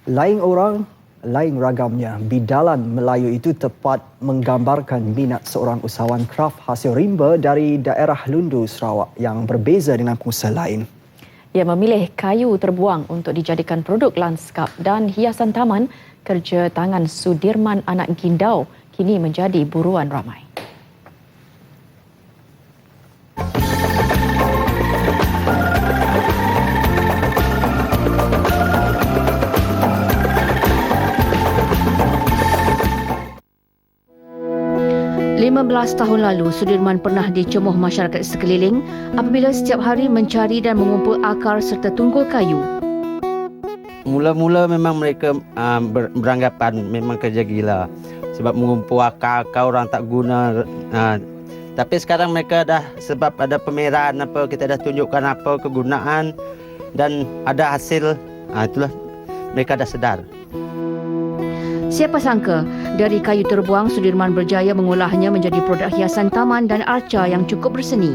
Lain orang, lain ragamnya. Bidalan Melayu itu tepat menggambarkan minat seorang usahawan kraf hasil rimba dari daerah Lundu, Sarawak yang berbeza dengan pengusaha lain. Ia memilih kayu terbuang untuk dijadikan produk lanskap dan hiasan taman. Kerja tangan Sudirman anak Gindau kini menjadi buruan ramai. Belas tahun lalu, Sudirman pernah dicemuh masyarakat sekeliling apabila setiap hari mencari dan mengumpul akar serta tunggul kayu. Mula-mula memang mereka beranggapan memang kerja gila sebab mengumpul akar orang tak guna. Tapi sekarang mereka dah, sebab ada pameran apa, kita dah tunjukkan apa kegunaan dan ada hasil, itulah mereka dah sedar. Siapa sangka, dari kayu terbuang, Sudirman berjaya mengolahnya menjadi produk hiasan taman dan arca yang cukup berseni.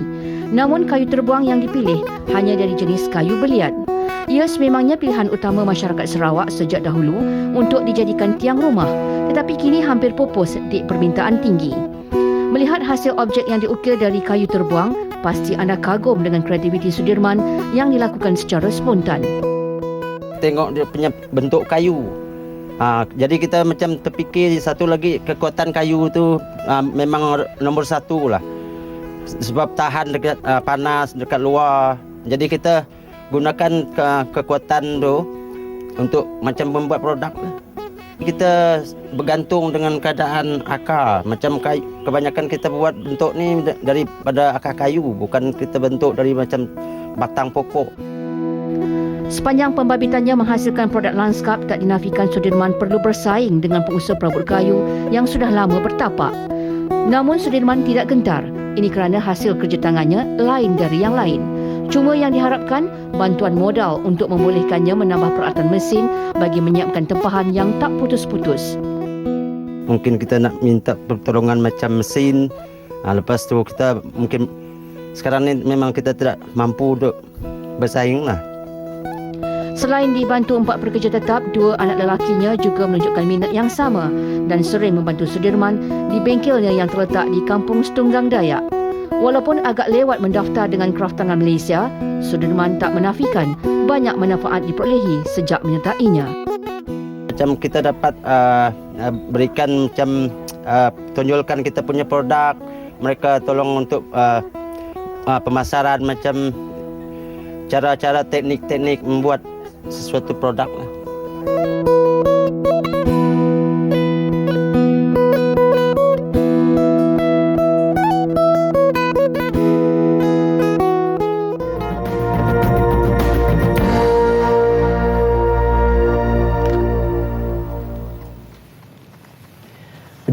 Namun kayu terbuang yang dipilih hanya dari jenis kayu belian. Ia sememangnya pilihan utama masyarakat Sarawak sejak dahulu untuk dijadikan tiang rumah, tetapi kini hampir pupus di permintaan tinggi. Melihat hasil objek yang diukir dari kayu terbuang, pasti anda kagum dengan kreativiti Sudirman yang dilakukan secara spontan. Tengok dia punya bentuk kayu. Jadi kita macam terfikir satu lagi, kekuatan kayu tu memang nombor satu lah. Sebab tahan dekat panas, dekat luar. Jadi kita gunakan kekuatan tu untuk macam membuat produk. Kita bergantung dengan keadaan akar. Macam kebanyakan kita buat bentuk ni daripada akar kayu, bukan kita bentuk dari macam batang pokok. Sepanjang pembabitannya menghasilkan produk lanskap, tak dinafikan Sudirman perlu bersaing dengan pengusaha perabot kayu yang sudah lama bertapak. Namun Sudirman tidak gentar. Ini kerana hasil kerja tangannya lain dari yang lain. Cuma yang diharapkan, bantuan modal untuk membolehkannya menambah peralatan mesin bagi menyiapkan tempahan yang tak putus-putus. Mungkin kita nak minta pertolongan macam mesin. Lepas tu kita mungkin sekarang ni memang kita tidak mampu untuk bersaing lah. Selain dibantu 4 pekerja tetap, 2 anak lelakinya juga menunjukkan minat yang sama dan sering membantu Sudirman di bengkelnya yang terletak di Kampung Setunggang Dayak. Walaupun agak lewat mendaftar dengan kraf tangan Malaysia, Sudirman tak menafikan banyak manfaat diperolehi sejak menyertainya. Macam kita dapat berikan macam tonjolkan kita punya produk, mereka tolong untuk pemasaran macam cara-cara teknik-teknik membuat sesuatu produk lah.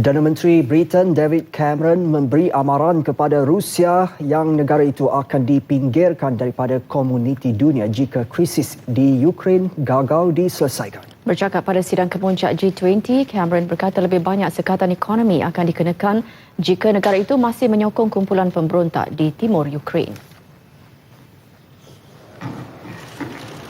Perdana Menteri Britain David Cameron memberi amaran kepada Rusia yang negara itu akan dipinggirkan daripada komuniti dunia jika krisis di Ukraine gagal diselesaikan. Bercakap pada sidang kepuncak G20, Cameron berkata lebih banyak sekatan ekonomi akan dikenakan jika negara itu masih menyokong kumpulan pemberontak di timur Ukraine.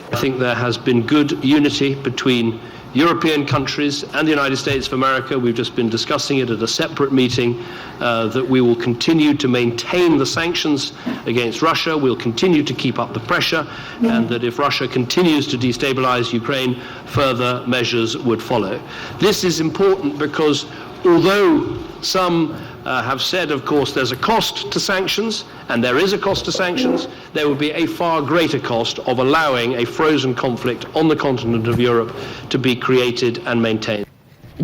I think there has been good unity between European countries and the United States of America. We've just been discussing it at a separate meeting, that we will continue to maintain the sanctions against Russia. We'll continue to keep up the pressure, and that if Russia continues to destabilize Ukraine, further measures would follow. This is important because although some have said, of course, there's a cost to sanctions, and there is a cost to sanctions, there would be a far greater cost of allowing a frozen conflict on the continent of Europe to be created and maintained.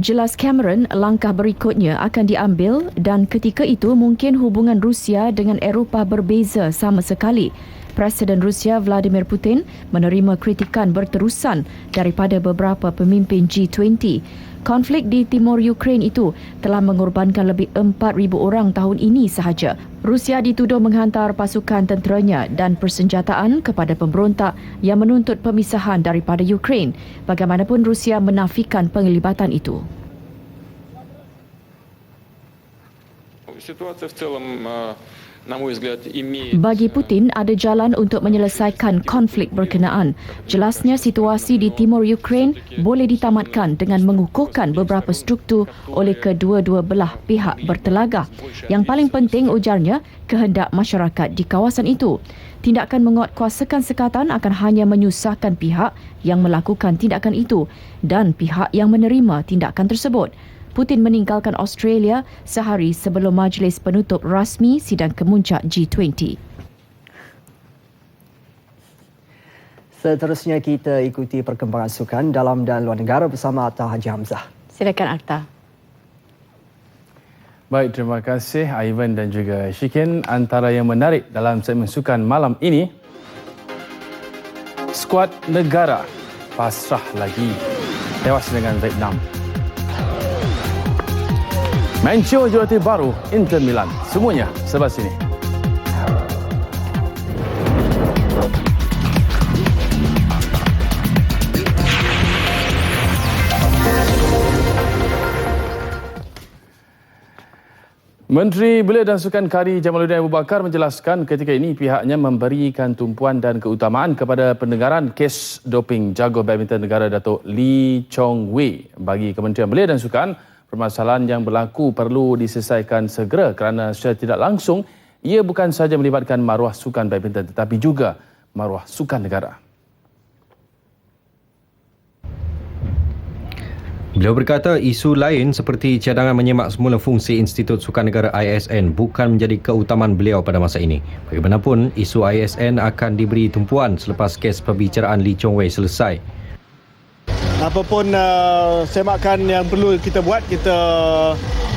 Jelas Cameron, langkah berikutnya akan diambil dan ketika itu mungkin hubungan Rusia dengan Eropah berbeza sama sekali. Presiden Rusia Vladimir Putin menerima kritikan berterusan daripada beberapa pemimpin G20. Konflik di timur Ukraine itu telah mengorbankan lebih 4,000 orang tahun ini sahaja. Rusia dituduh menghantar pasukan tenteranya dan persenjataan kepada pemberontak yang menuntut pemisahan daripada Ukraine. Bagaimanapun Rusia menafikan penglibatan itu. Bagi Putin, ada jalan untuk menyelesaikan konflik berkenaan. Jelasnya situasi di timur Ukraine boleh ditamatkan dengan mengukuhkan beberapa struktur oleh kedua-dua belah pihak bertelagah. Yang paling penting, ujarnya, kehendak masyarakat di kawasan itu. Tindakan menguatkuasakan sekatan akan hanya menyusahkan pihak yang melakukan tindakan itu dan pihak yang menerima tindakan tersebut. Putin meninggalkan Australia sehari sebelum majlis penutup rasmi sidang kemuncak G20. Seterusnya kita ikuti perkembangan sukan dalam dan luar negara bersama Atta Haji Hamzah. Silakan Atta. Baik, terima kasih Ivan dan juga Shikin. Antara yang menarik dalam segmen sukan malam ini, skuad negara pasrah lagi, tewas dengan Vietnam. Mancio juara baru Inter Milan. Semuanya serba sini. Menteri Belia dan Sukan Kari Jamaluddin Abu Bakar menjelaskan ketika ini pihaknya memberikan tumpuan dan keutamaan kepada pendengaran kes doping jago badminton negara Datuk Lee Chong Wei. Bagi Kementerian Belia dan Sukan, permasalahan yang berlaku perlu diselesaikan segera kerana secara tidak langsung ia bukan sahaja melibatkan maruah sukan badminton tetapi juga maruah sukan negara. Beliau berkata isu lain seperti cadangan menyemak semula fungsi Institut Sukan Negara ISN bukan menjadi keutamaan beliau pada masa ini. Bagaimanapun, isu ISN akan diberi tumpuan selepas kes perbicaraan Lee Chong Wei selesai. Apapun semakan yang perlu kita buat, kita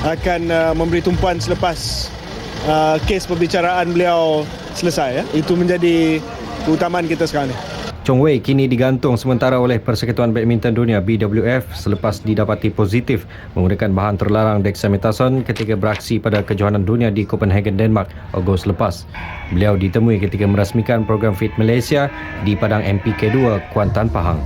akan memberi tumpuan selepas kes pembicaraan beliau selesai. Itu menjadi keutamaan kita sekarang ni. Chong Wei kini digantung sementara oleh Persekutuan Badminton Dunia BWF selepas didapati positif menggunakan bahan terlarang dexamethasone ketika beraksi pada kejohanan dunia di Copenhagen, Denmark, Ogos lepas. Beliau ditemui ketika merasmikan program Fit Malaysia di Padang MPK2, Kuantan, Pahang.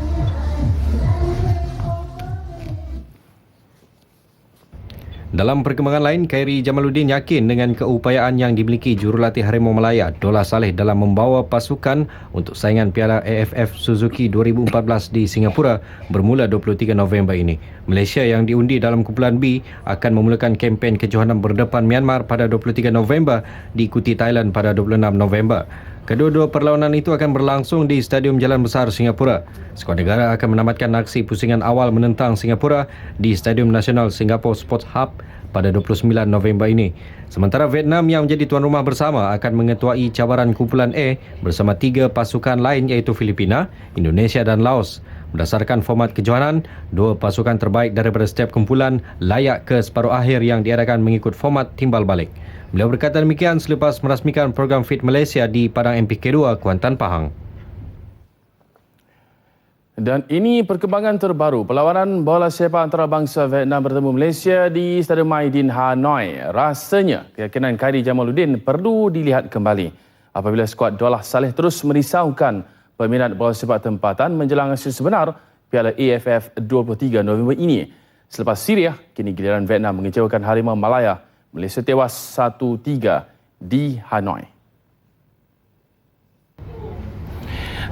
Dalam perkembangan lain, Khairi Jamaluddin yakin dengan keupayaan yang dimiliki jurulatih Harimau Malaya, Dollah Saleh dalam membawa pasukan untuk saingan Piala AFF Suzuki 2014 di Singapura bermula 23 November ini. Malaysia yang diundi dalam kumpulan B akan memulakan kempen kejohanan berdepan Myanmar pada 23 November diikuti Thailand pada 26 November. Kedua-dua perlawanan itu akan berlangsung di Stadium Jalan Besar Singapura. Skuad negara akan menamatkan aksi pusingan awal menentang Singapura di Stadium Nasional Singapore Sports Hub pada 29 November ini. Sementara Vietnam yang menjadi tuan rumah bersama akan mengetuai cabaran kumpulan A bersama 3 pasukan lain iaitu Filipina, Indonesia dan Laos. Berdasarkan format kejohanan, 2 pasukan terbaik daripada setiap kumpulan layak ke separuh akhir yang diadakan mengikut format timbal balik. Beliau berkata demikian selepas merasmikan program Fit Malaysia di Padang MPK2, Kuantan, Pahang. Dan ini perkembangan terbaru perlawanan bola sepak antarabangsa Vietnam bertemu Malaysia di Stadium Maidin Hanoi. Rasanya keyakinan Khairi Jamaluddin perlu dilihat kembali apabila skuad Dollah Saleh terus merisaukan peminat bola sepak tempatan menjelang hasil sebenar Piala AFF 23 November ini. Selepas Syria, kini giliran Vietnam mengecewakan Harimau Malaya. Malaysia tewas 1-3 di Hanoi.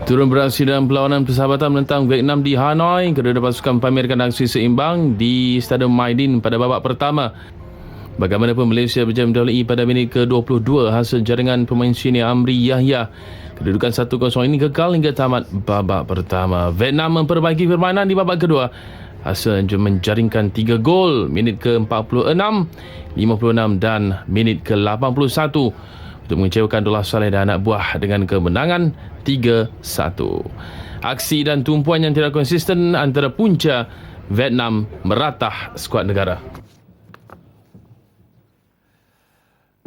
Turun beraksi dalam perlawanan persahabatan menentang Vietnam di Hanoi, kedua-dua pasukan pamerkan aksi seimbang di Stadium Maidin pada babak pertama. Bagaimanapun Malaysia berjaya mendahului pada minit ke-22 hasil jaringan pemain senior Amri Yahya. Kedudukan 1-0 ini kekal hingga tamat babak pertama. Vietnam memperbaiki permainan di babak kedua. Hasil menjaringkan 3 gol minit ke-46, 56 dan minit ke-81 untuk mengecewakan Dollah Saleh dan anak buah dengan kemenangan 3-1. Aksi dan tumpuan yang tidak konsisten antara punca Vietnam meratah skuad negara.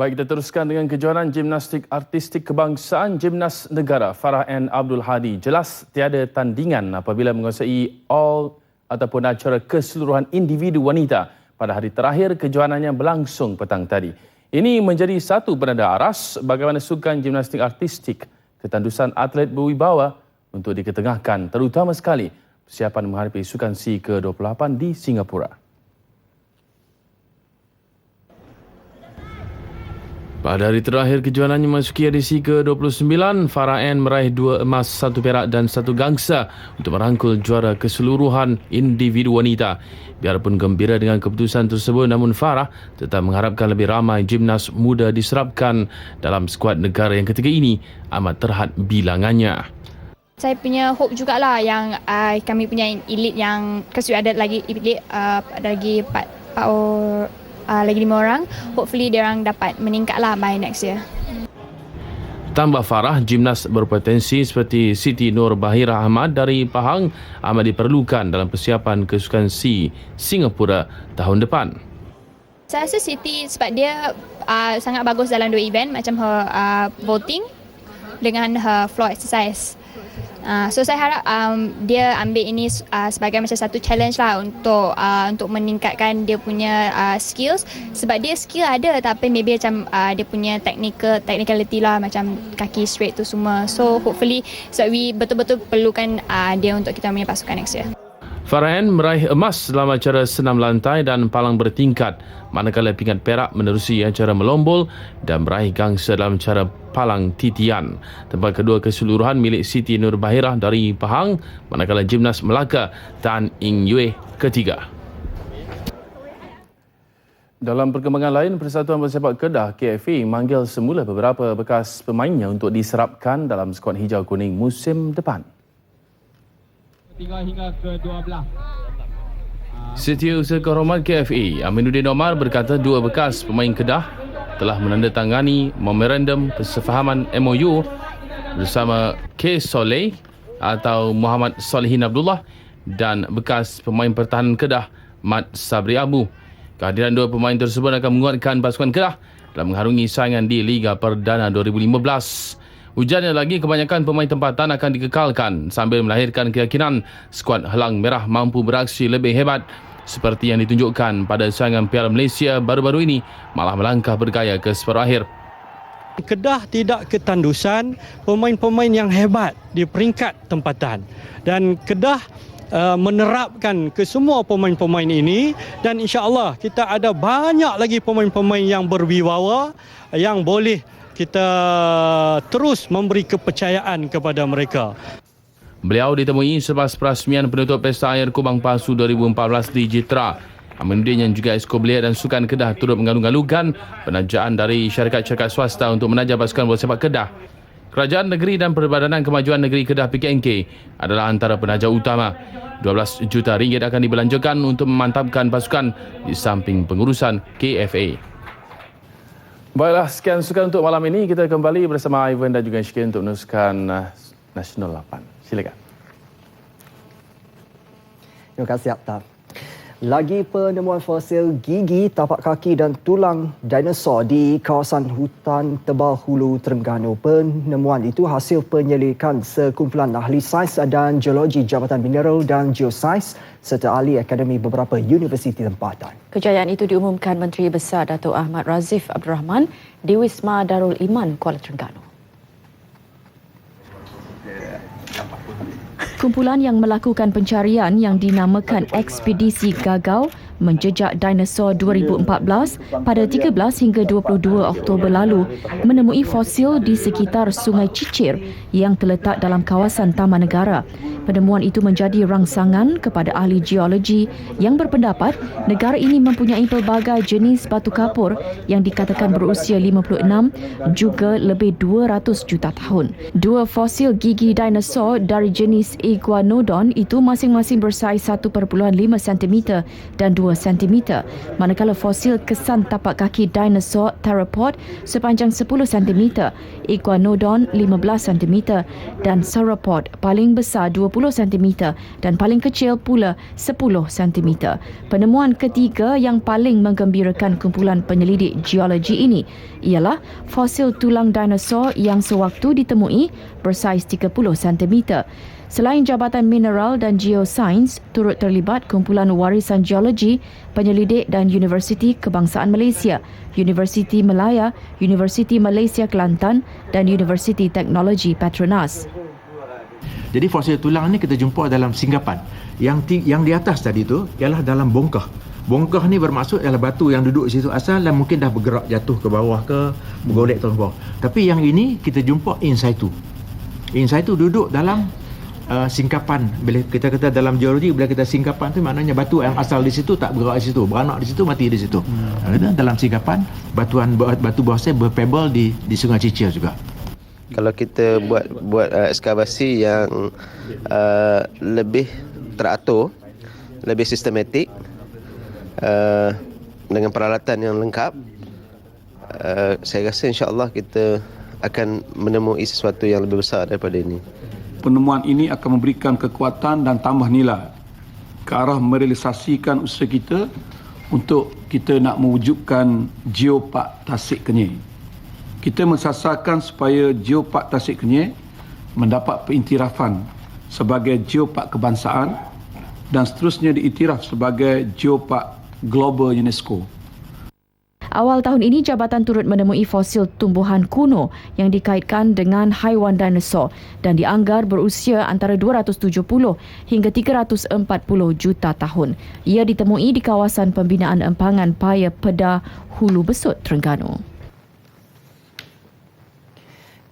Baik, kita teruskan dengan kejohanan gimnastik artistik kebangsaan Gimnas Negara. Farah N. Abdul Hadi jelas tiada tandingan apabila menguasai all ataupun acara keseluruhan individu wanita pada hari terakhir kejohanan yang berlangsung petang tadi. Ini menjadi satu penanda aras bagaimana sukan gimnastik artistik ketandusan atlet berwibawa untuk diketengahkan, terutama sekali persiapan menghadapi Sukan SEA ke-28 di Singapura. Pada hari terakhir kejohanannya memasuki edisi ke-29, Farah N meraih 2 emas, 1 perak dan 1 gangsa untuk merangkul juara keseluruhan individu wanita. Biarpun gembira dengan keputusan tersebut, namun Farah tetap mengharapkan lebih ramai gimnas muda diserapkan dalam skuad negara yang ketika ini amat terhad bilangannya. Saya punya hope jugalah yang kami punya elite yang kesuai ada lagi elite ada lagi 5 orang. Hopefully dia orang dapat meningkatlah by next year. Tambah Farah, gimnas berpotensi seperti Siti Nur Bahira Ahmad dari Pahang amat diperlukan dalam persiapan kesukan SEA Singapura tahun depan. Saya rasa Siti sebab dia sangat bagus dalam 2 event macam her voting dengan her floor exercise. So saya harap dia ambil ini sebagai macam satu challenge lah untuk meningkatkan dia punya skills, sebab dia skill ada tapi maybe macam dia punya technicality lah, macam kaki straight tu semua. So hopefully we betul-betul perlukan dia untuk kita punya pasukan next year. Farah N meraih emas dalam acara senam lantai dan palang bertingkat, manakala pingat perak menerusi acara melombol dan meraih gangsa dalam acara palang titian. Tempat kedua keseluruhan milik Siti Nur Bahirah dari Pahang, manakala gimnas Melaka Tan Ing Yue ketiga. Dalam perkembangan lain, Persatuan Bersepak Kedah KFA manggil semula beberapa bekas pemainnya untuk diserapkan dalam skuad hijau kuning musim depan. Hingga ke-12. Setiausaha Kehormat KFA Aminuddin Omar berkata 2 bekas pemain Kedah telah menandatangani memorandum persefahaman MOU bersama K. Soleh atau Muhammad Solehin Abdullah dan bekas pemain pertahanan Kedah Mat Sabri Abu. Kehadiran dua pemain tersebut akan menguatkan pasukan Kedah dalam mengharungi saingan di Liga Perdana 2015. Ujarnya lagi, kebanyakan pemain tempatan akan dikekalkan sambil melahirkan keyakinan skuad Helang Merah mampu beraksi lebih hebat seperti yang ditunjukkan pada saingan Piala Malaysia baru-baru ini, malah melangkah bergaya ke separuh akhir. Kedah tidak ketandusan pemain-pemain yang hebat di peringkat tempatan, dan Kedah menerapkan ke semua pemain-pemain ini, dan insya-Allah kita ada banyak lagi pemain-pemain yang berwibawa yang boleh kita terus memberi kepercayaan kepada mereka. Beliau ditemui selepas perasmian penutup Pesta Air Kubang Pasu 2014 di Jitra. Aminuddin yang juga Esko Belia dan Sukan Kedah turut mengalung-alungkan penajaan dari syarikat-syarikat swasta untuk menaja pasukan bola sepak Kedah. Kerajaan Negeri dan Perbadanan Kemajuan Negeri Kedah PKNK adalah antara penaja utama. 12 juta ringgit akan dibelanjakan untuk memantapkan pasukan di samping pengurusan KFA. Baiklah, sekian sukan untuk malam ini. Kita kembali bersama Ivan dan juga Syekh untuk meneruskan Nasional 8. Silakan. Terima kasih, Akhtar. Lagi penemuan fosil gigi, tapak kaki dan tulang dinosaur di kawasan hutan tebal Hulu Terengganu. Penemuan itu hasil penyelidikan sekumpulan ahli sains dan geologi Jabatan Mineral dan Geosais serta ahli akademi beberapa universiti tempatan. Kejayaan itu diumumkan Menteri Besar Datuk Ahmad Razif Abdul Rahman di Wisma Darul Iman, Kuala Terengganu. Kumpulan yang melakukan pencarian yang dinamakan Ekspedisi Gagau menjejak dinosaur 2014 pada 13 hingga 22 Oktober lalu menemui fosil di sekitar Sungai Cicir yang terletak dalam kawasan Taman Negara. Penemuan itu menjadi rangsangan kepada ahli geologi yang berpendapat negara ini mempunyai pelbagai jenis batu kapur yang dikatakan berusia 56 juga lebih 200 juta tahun. Dua fosil gigi dinosaur dari jenis Iguanodon itu masing-masing bersaiz 1.5 cm dan 2 cm, manakala fosil kesan tapak kaki dinosaur Theropod sepanjang 10 cm, Iguanodon 15 cm dan Sauropod paling besar 20 cm dan paling kecil pula 10 cm. Penemuan ketiga yang paling menggembirakan kumpulan penyelidik geologi ini ialah fosil tulang dinosaur yang sewaktu ditemui bersaiz 30 cm. Selain Jabatan Mineral dan Geoscience, turut terlibat kumpulan warisan geologi, penyelidik dan Universiti Kebangsaan Malaysia, Universiti Malaya, Universiti Malaysia Kelantan dan Universiti Teknologi Petronas. Jadi fosil tulang ni kita jumpa dalam singgapan. Yang di atas tadi tu ialah dalam bongkah. Bongkah ni bermaksud ialah batu yang duduk di situ asal dan mungkin dah bergerak jatuh ke bawah ke bergolek ke bawah. Tapi yang ini kita jumpa in situ. In situ duduk dalam singkapan. Bila kita kata dalam geologi, bila kita singkapan tu maknanya batu yang asal di situ tak bergerak di situ, beranak di situ, mati di situ. Dalam singkapan batu bawasir berpebble di Sungai Cicir juga. Kalau kita buat ekskavasi yang lebih teratur, lebih sistematik, dengan peralatan yang lengkap, saya rasa insya-Allah kita akan menemui sesuatu yang lebih besar daripada ini. Penemuan ini akan memberikan kekuatan dan tambah nilai ke arah merealisasikan usaha kita untuk kita nak mewujudkan Geopark Tasik Kenyir. Kita mensasarkan supaya Geopark Tasik Kenyir mendapat pengiktirafan sebagai Geopark Kebangsaan dan seterusnya diiktiraf sebagai Geopark Global UNESCO. Awal tahun ini, jabatan turut menemui fosil tumbuhan kuno yang dikaitkan dengan haiwan dinosaur dan dianggar berusia antara 270 hingga 340 juta tahun. Ia ditemui di kawasan pembinaan empangan paya Pedah, Hulu Besut, Terengganu.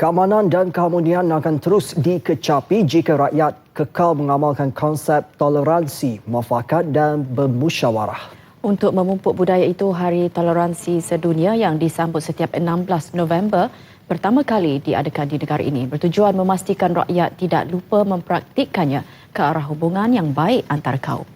Keamanan dan keharmonian akan terus dikecapi jika rakyat kekal mengamalkan konsep toleransi, muafakat dan bermusyawarah. Untuk memupuk budaya itu, Hari Toleransi Sedunia yang disambut setiap 16 November pertama kali diadakan di negara ini bertujuan memastikan rakyat tidak lupa mempraktikkannya ke arah hubungan yang baik antara kaum.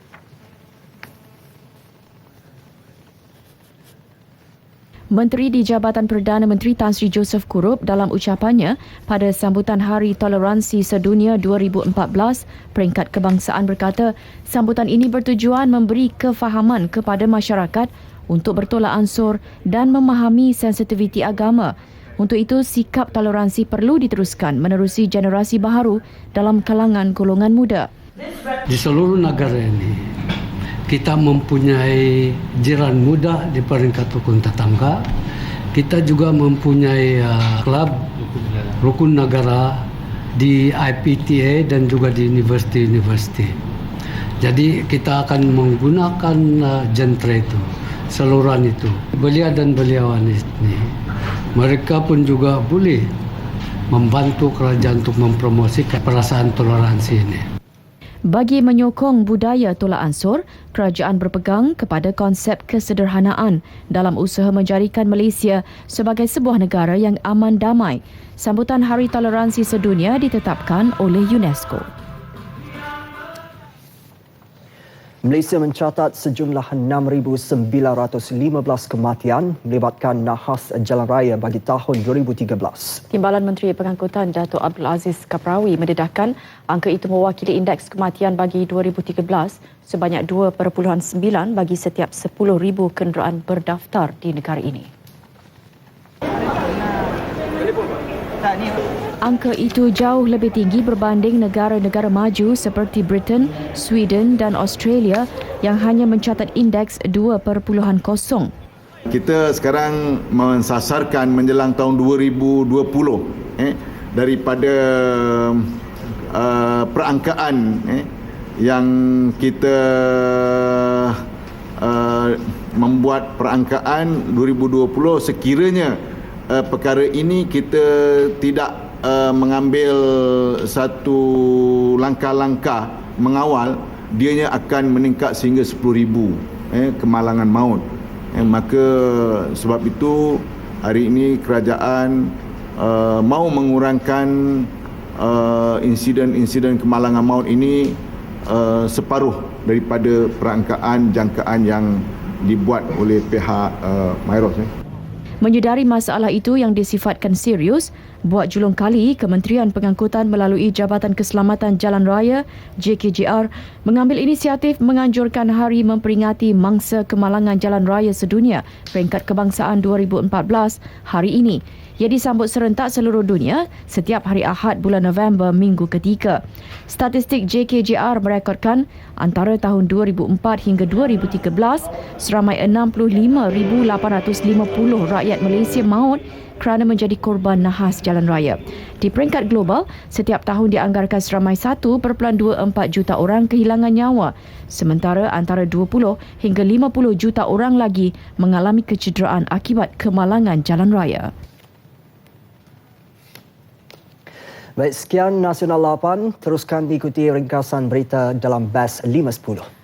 Menteri di Jabatan Perdana Menteri Tan Sri Joseph Kurup dalam ucapannya pada sambutan Hari Toleransi Sedunia 2014 peringkat kebangsaan berkata sambutan ini bertujuan memberi kefahaman kepada masyarakat untuk bertolak ansur dan memahami sensitiviti agama. Untuk itu, sikap toleransi perlu diteruskan menerusi generasi baharu dalam kalangan golongan muda. Di seluruh negara ini, kita mempunyai jiran muda di peringkat rukun tetangga. Kita juga mempunyai klub rukun negara di IPTA dan juga di universiti-universiti. Jadi kita akan menggunakan genre itu, saluran itu. Belia dan beliawan ini, mereka pun juga boleh membantu kerajaan untuk mempromosikan perasaan toleransi ini. Bagi menyokong budaya tolak ansur, kerajaan berpegang kepada konsep kesederhanaan dalam usaha menjadikan Malaysia sebagai sebuah negara yang aman damai. Sambutan Hari Toleransi Sedunia ditetapkan oleh UNESCO. Malaysia mencatat sejumlah 6,915 kematian melibatkan nahas jalan raya bagi tahun 2013. Timbalan Menteri Pengangkutan Datuk Abdul Aziz Kaprawi mendedahkan angka itu mewakili indeks kematian bagi 2013 sebanyak 2.9 bagi setiap 10,000 kenderaan berdaftar di negara ini. Angka itu jauh lebih tinggi berbanding negara-negara maju seperti Britain, Sweden dan Australia yang hanya mencatat indeks 2.0. Kita sekarang mensasarkan menjelang tahun 2020 daripada perangkaan yang kita membuat perangkaan 2020 sekiranya perkara ini kita tidak mengambil satu langkah-langkah mengawal, dianya akan meningkat sehingga 10,000 kemalangan maut. Maka sebab itu hari ini kerajaan mahu mengurangkan insiden kemalangan maut ini separuh daripada perangkaan jangkaan yang dibuat oleh pihak MIROS. Menyedari masalah itu yang disifatkan serius, buat julung kali Kementerian Pengangkutan melalui Jabatan Keselamatan Jalan Raya JKJR mengambil inisiatif menganjurkan hari memperingati mangsa kemalangan jalan raya sedunia peringkat kebangsaan 2014 hari ini. Ia disambut serentak seluruh dunia setiap hari Ahad bulan November minggu ketiga. Statistik JKJR merekodkan antara tahun 2004 hingga 2013 seramai 65,850 rakyat Malaysia maut kerana menjadi korban nahas jalan raya. Di peringkat global, setiap tahun dianggarkan seramai 1.24 juta orang kehilangan nyawa, sementara antara 20 hingga 50 juta orang lagi mengalami kecederaan akibat kemalangan jalan raya. Baik, sekian Nasional 8. Teruskan diikuti ringkasan berita dalam BAS 5.10.